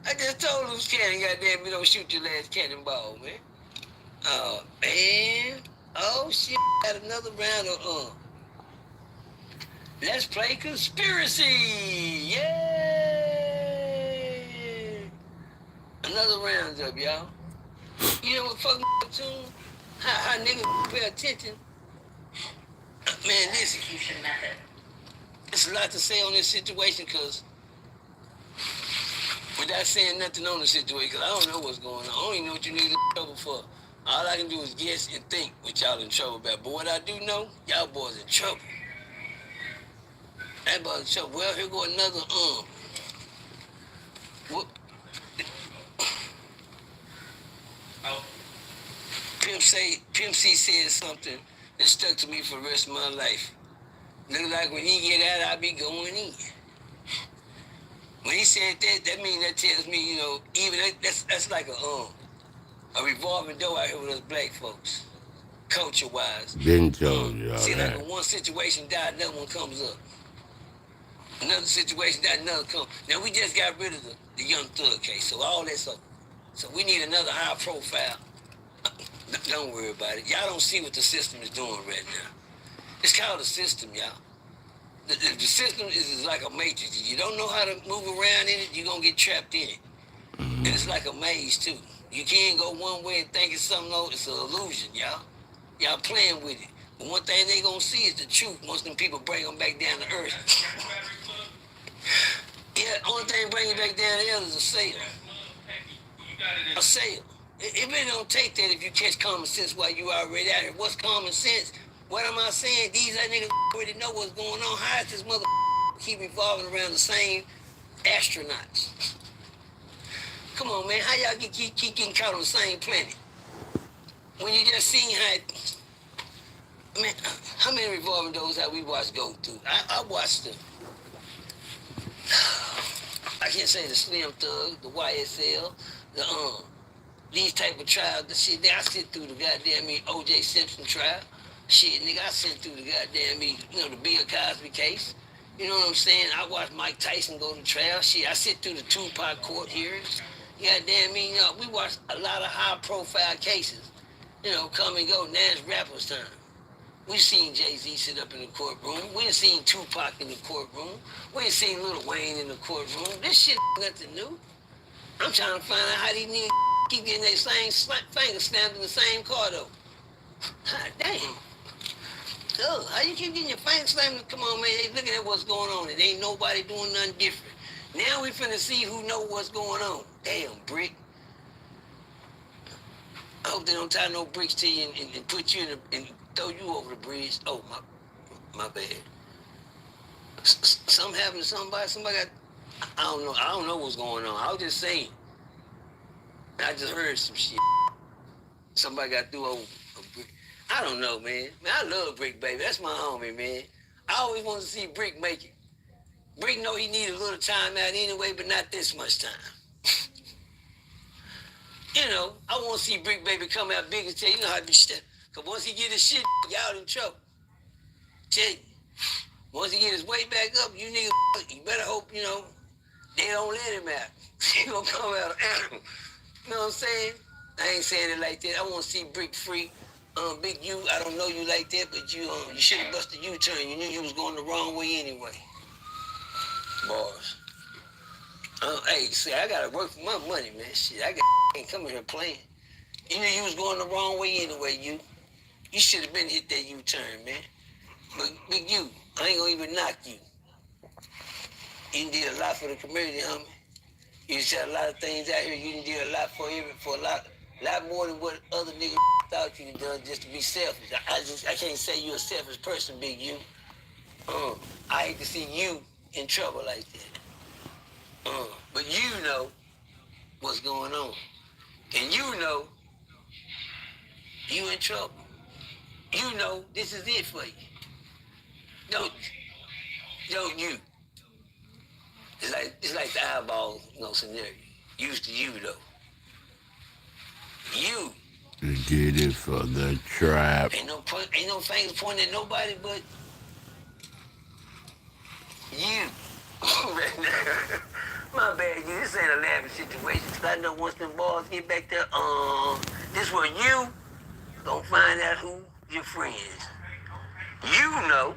I just told Loose Cannon, goddamn, you don't shoot your last cannonball, man. Oh, man. Oh, shit. Got another round of, let's play conspiracy. Yay! Another round up, y'all. You know what fucking tune? How niggas pay attention? Man, listen. It's a lot to say on this situation, because without saying nothing on the situation, because I don't know what's going on. I don't even know what you need in trouble for. All I can do is guess and think what y'all in trouble about. But what I do know, y'all boys in trouble. That boy's in trouble. Well, here go another, what? Pimp C said something that stuck to me for the rest of my life. Look like when he get out, I be going in. When he said that, that means that tells me, you know, even that's like a revolving door out here with us black folks, culture-wise. Been told you all See, that. like when one situation died, another one comes up. Another situation died, another comes. Now we just got rid of the Young Thug case, so all that's up. So we need another high profile. Don't worry about it. Y'all don't see what the system is doing right now. It's called a system, y'all. The system is like a matrix. If you don't know how to move around in it, you're going to get trapped in it. And it's like a maze, too. You can't go one way and think it's something else. It's an illusion, y'all. Y'all playing with it. But one thing they going to see is the truth once them people bring them back down to earth. Yeah, only thing bringing back down to earth is a sale. A sale. It really don't take that if you catch common sense while you already out here. What's common sense? What am I saying? These niggas already know what's going on. How is this mother keep revolving around the same astronauts? Come on, man. How y'all keep getting caught on the same planet? When you just seen how it, I mean, how many revolving doors have we watched go through? I watched them. I can't say the Slim Thug, the YSL, the these type of trials, the shit. I sit through the goddamn O.J. Simpson trial. Shit, nigga, I sit through the goddamn the Bill Cosby case. You know what I'm saying? I watched Mike Tyson go to trial. Shit, I sit through the Tupac court hearings. Goddamn me, we watched a lot of high-profile cases. Come and go. Now it's rappers' time. We've seen Jay-Z sit up in the courtroom. We've seen Tupac in the courtroom. We've seen Lil Wayne in the courtroom. This shit nothing new. I'm trying to find out how these niggas keep getting their same finger snapped in the same car though. God damn. Oh, how you keep getting your finger snapped? Come on, man. They looking at what's going on. And ain't nobody doing nothing different. Now we finna see who know what's going on. Damn, Brick. I hope they don't tie no bricks to you and put you and throw you over the bridge. Oh, my bad. Something happened to somebody. Somebody got, I don't know what's going on. I was just saying. I just heard some shit. Somebody got through over a brick. I don't know, man. Man, I love Brick, baby. That's my homie, man. I always wanted to see Brick make it. Brick know he needed a little time out anyway, but not this much time. You know, I want to see Brick Baby come out big and tell you know how to be step. Because once he get his shit, y'all in trouble. Tell you. Once he get his weight back up, you niggas, you better hope, you know, they don't let him out. He gonna come out an animal. You know what I'm saying? I ain't saying it like that. I want to see Brick free. Big U, I don't know you like that, but you should have busted U-turn. You knew you was going the wrong way anyway. Boss. Hey, see, I gotta work for my money, man. Shit, I ain't coming here playing. You knew you was going the wrong way anyway, you. You should have been hit that U-turn, man. But Big U, I ain't gonna even knock you. You did a lot for the community, homie. You said a lot of things out here. You did a lot for a lot more than what other niggas thought you done just to be selfish. I can't say you're a selfish person, Big U. I hate to see you in trouble like that. But you know what's going on. And you know you in trouble. You know this is it for you. Don't you? It's like the eyeball, scenario. Used to you though. You. You did it for the trap. Ain't no fingers pointing at nobody but you. My bad, you. This ain't a laughing situation. Cause I know once them balls get back there, this where you gonna find out who your friend is. You know.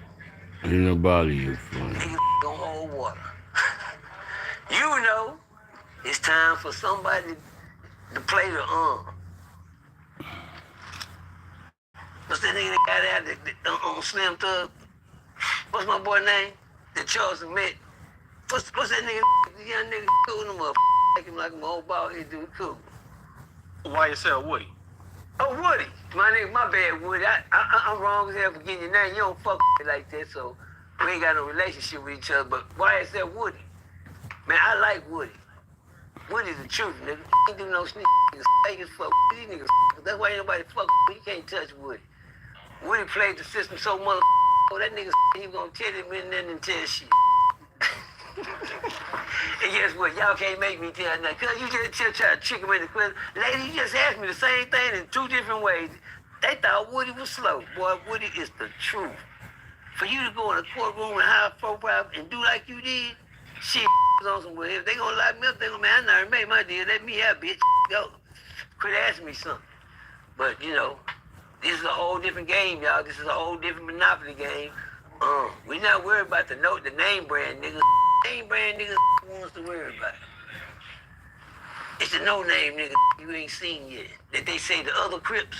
Ain't nobody your friend. Niggas gonna hold water. You know it's time for somebody to play the What's that nigga that got out on Slim Thug? What's my boy name? That Charles met. What's that nigga? The young nigga cool him up. Like him like my old bald head dude cool. YSL Woody. Oh, Woody. My bad, Woody. I'm wrong as hell for getting your name. You don't fuck with like that, so we ain't got no relationship with each other. But YSL Woody. Man, I like Woody. Woody's the truth, nigga. He ain't do no sneak. Niggas fake as fuck. These niggas. That's why ain't nobody fuck with. You can't touch Woody. Woody played the system so mother. Oh, that nigga. He gonna tell him and then tell shit. And guess what? Y'all can't make me tell nothing. Cause you just try to trick him in the quiz. Lady, you just asked me the same thing in two different ways. They thought Woody was slow. Boy, Woody is the truth. For you to go in a courtroom and high profile and do like you did, shit on some way. If they gonna lock me up, they gonna, man, I never made my deal. Let me out, bitch. Go. Quit asking me something. But, this is a whole different game, y'all. This is a whole different Monopoly game. We not worried about the name brand niggas. Name brand niggas wants to worry about it. It's the no name nigga you ain't seen yet. That they say the other Crips.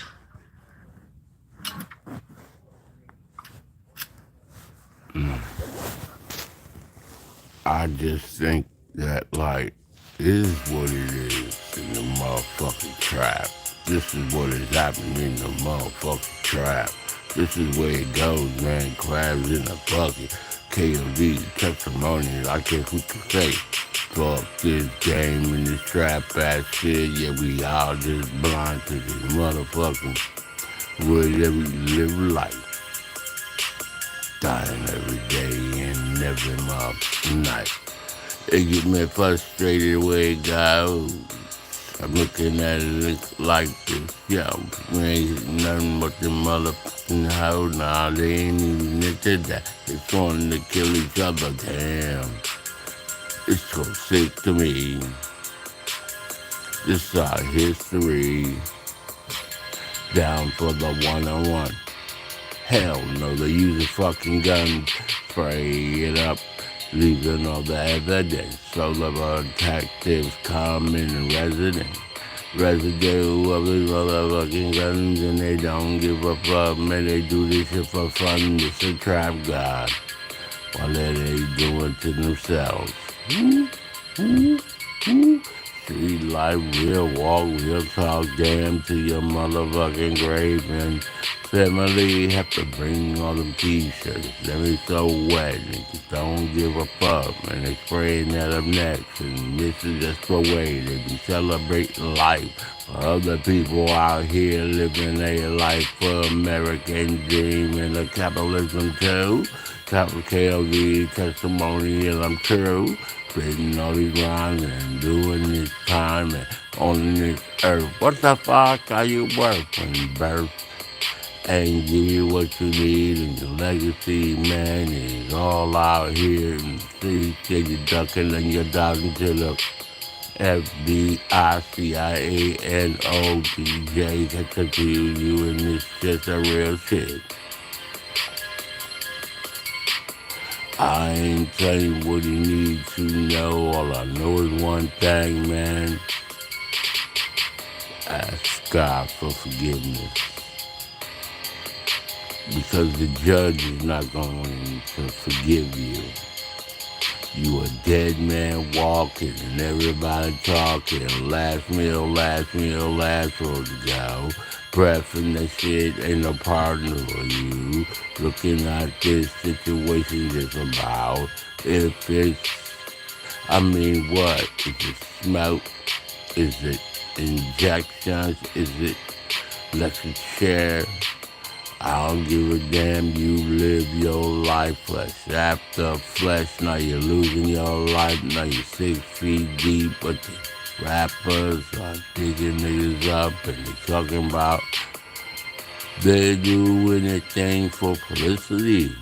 I just think that, it is what it is in the motherfucking trap. This is what is happening in the motherfucking trap. This is where it goes, man. Crabs in a bucket. KOD testimonies. I guess we could say, fuck this game and this trap ass shit. Yeah, we all just blind to this motherfucking whatever you live life. Dying every day and every motherfucking night. It get me frustrated the way it goes. I'm looking at it like this, yo. We ain't nothing but the motherfucking hoe. Nah, they ain't even into that. They trying to kill each other. Damn. It's so sick to me. This is our history. Down for the one-on-one. Hell no, they use a fucking gun, spray it up, leaving all the evidence. Solo detectives common and residue of these motherfucking guns, and they don't give a fuck, man. They do this shit for fun. It's a trap god. What are they doing to themselves? Street life, real walk, real talk, damn to your motherfucking grave, and family have to bring all them t-shirts. Them is so wet, niggas don't give a fuck, man. They spraying at them next, and this is just the way they be celebrating life. For other people out here living their life for American dream and the capitalism too. KOD testimonies, I'm true. Spitting all these lines and doing this time and on this earth. What the fuck are you worth when you birth? And give you what you need, and your legacy, man, is all out here. And see, you're ducking and you're dodging to the FBI, CIA, NODJ. That's up to you, and it's just a real shit. I ain't telling you what you need to know. All I know is one thing, man. Ask God for forgiveness. Because the judge is not going to forgive you. You a dead man walking and everybody talking. Last meal, last road to go. Breath in that shit ain't no partner for you. Looking at this situation just about if it's, what? Is it smoke? Is it injections? Is it electric chair? I don't give a damn, you live your life flesh after flesh. Now you're losing your life, now you're 6 feet deep. But the rappers are digging niggas up and they talking about they do anything for publicity.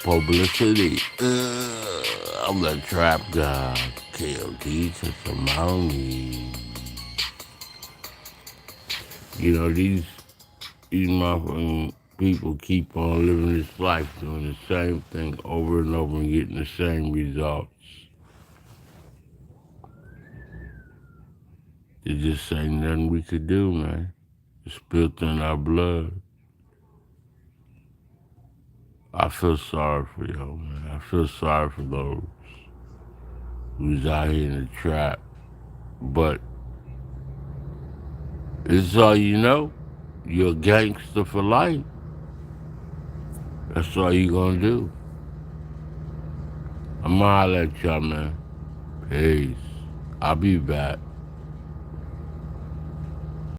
Publicity. I'm the trap god, KOD testimonies. These motherfucking people keep on living this life doing the same thing over and over and getting the same results. There just ain't nothing we could do, man. It's built in our blood. I feel sorry for y'all, man. I feel sorry for those who's out here in the trap. But this is all you know. You're a gangster for life. That's all you gonna do. I'm gonna holler at y'all, man. Peace. I'll be back.